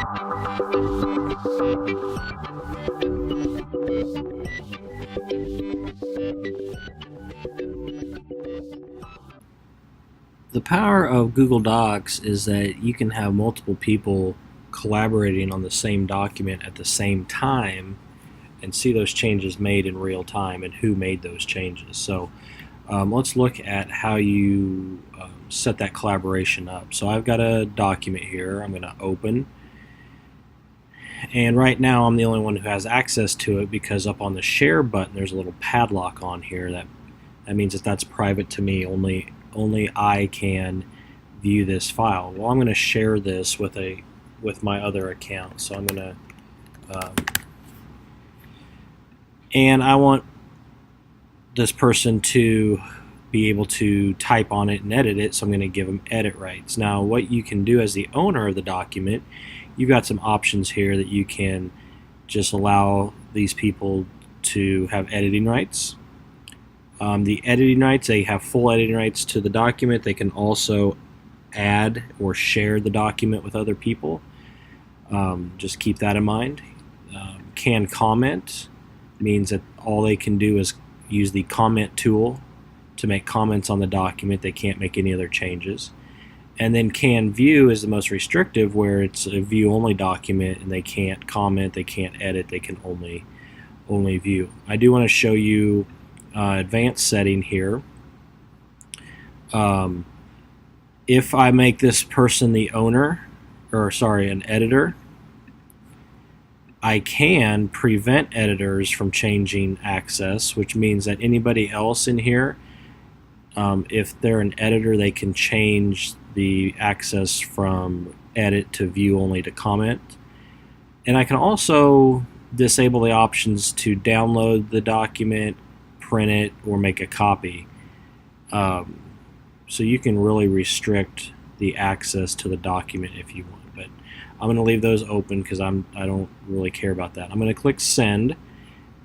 The power of Google Docs is that you can have multiple people collaborating on the same document at the same time and see those changes made in real time and who made those changes. So let's look at how you set that collaboration up. So I've got a document here I'm going to open, and right now I'm the only one who has access to it because up on the share button there's a little padlock on here that means that that's private to me. Only I can view this file. Well, I'm going to share this with my other account. So I'm going to and I want this person to be able to type on it and edit it, so I'm going to give them edit rights. Now what you can do as the owner of the document, you've got some options here that you can just allow these people to have editing rights. The editing rights, they have full editing rights to the document. They can also add or share the document with other people. Just keep that in mind. Can comment means that all they can do is use the comment tool to make comments on the document. They can't make any other changes. And then can view is the most restrictive, where it's a view only document and they can't comment, they can't edit, they can only view. I do want to show you advanced setting here. If I make this person the owner, or sorry, an editor, I can prevent editors from changing access, which means that anybody else in here, if they're an editor, they can change the access from edit to view only to comment. And I can also disable the options to download the document, print it, or make a copy. So you can really restrict the access to the document if you want. But I'm going to leave those open because I don't really care about that. I'm going to click send,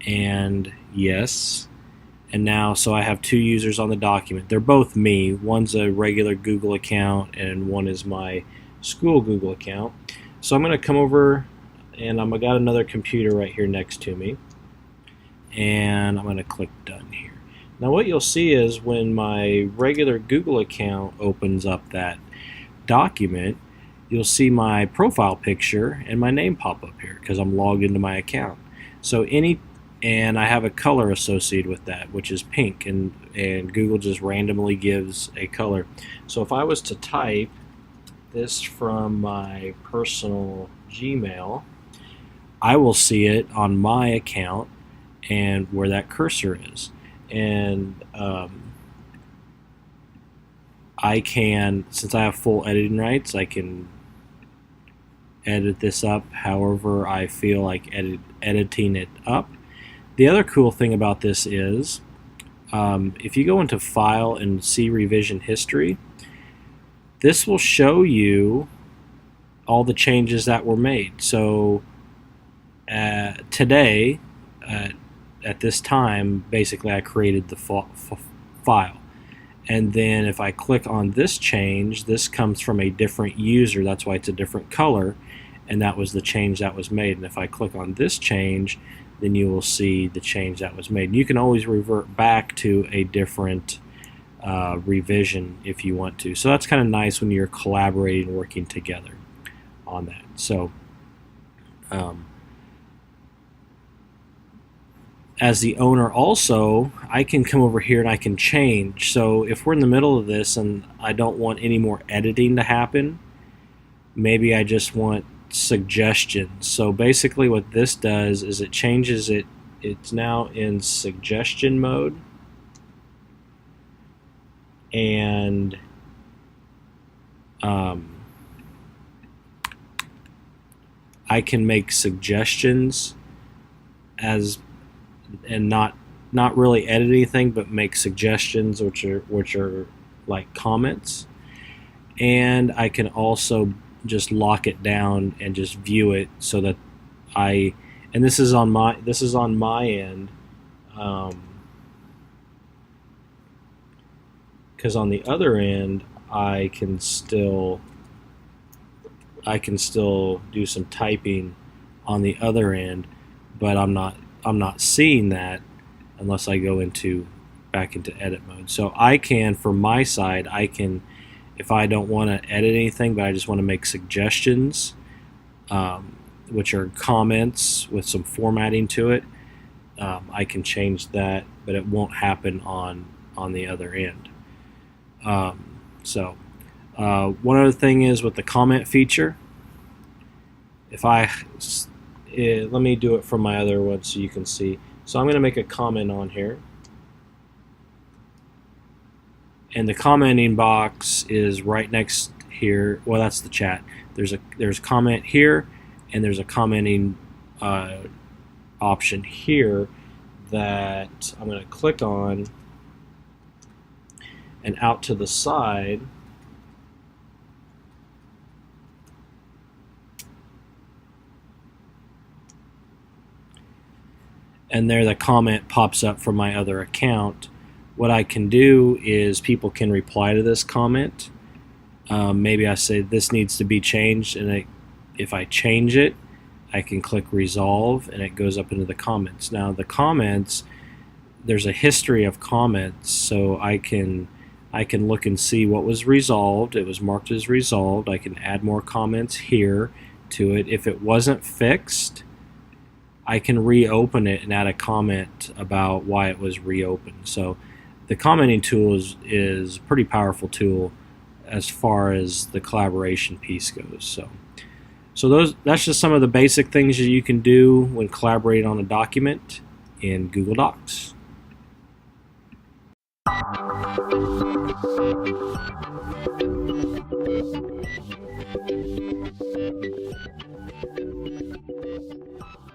and yes. And now, so I have two users on the document. They're both me. One's a regular Google account and one is my school Google account. So I'm going to come over, and I've got another computer right here next to me, and I'm going to click done here. Now what you'll see is when my regular Google account opens up that document, you'll see my profile picture and my name pop up here because I'm logged into my account. So and I have a color associated with that, which is pink, and Google just randomly gives a color. So if I was to type this from my personal Gmail, I will see it on my account and where that cursor is. And I can, since I have full editing rights, I can edit this up however I feel like editing it up. The other cool thing about this is if you go into File and see Revision History, this will show you all the changes that were made. So today, at this time, basically I created the file. And then if I click on this change, this comes from a different user. That's why it's a different color, and that was the change that was made. And if I click on this change, then you will see the change that was made. And you can always revert back to a different revision if you want to. So that's kind of nice when you're collaborating, working together on that. So as the owner also, I can come over here and I can change. So if we're in the middle of this and I don't want any more editing to happen, maybe I just want suggestions. So basically what this does is it changes it. It's now in suggestion mode, and I can make suggestions and not really edit anything, but make suggestions which are like comments. And I can also just lock it down and just view it so that and this is on my end, because on the other end I can still I can still do some typing on the other end, but I'm not seeing that unless I go back into edit mode. So I can, from my side, I can, if I don't want to edit anything, but I just want to make suggestions, which are comments with some formatting to it, I can change that, but it won't happen on the other end. One other thing is with the comment feature, if I let me do it from my other one so you can see. So I'm going to make a comment on here, and the commenting box is right next here. Well, that's the chat. There's comment here, and there's a commenting option here that I'm going to click on, and out to the side and there the comment pops up from my other account. What I can do is people can reply to this comment. Maybe I say this needs to be changed, and if I change it, I can click resolve, and it goes up into the comments. Now the comments, there's a history of comments, so I can look and see what was resolved. It was marked as resolved. I can add more comments here to it. If it wasn't fixed, I can reopen it and add a comment about why it was reopened. So the commenting tool is a pretty powerful tool as far as the collaboration piece goes. So that's just some of the basic things that you can do when collaborating on a document in Google Docs.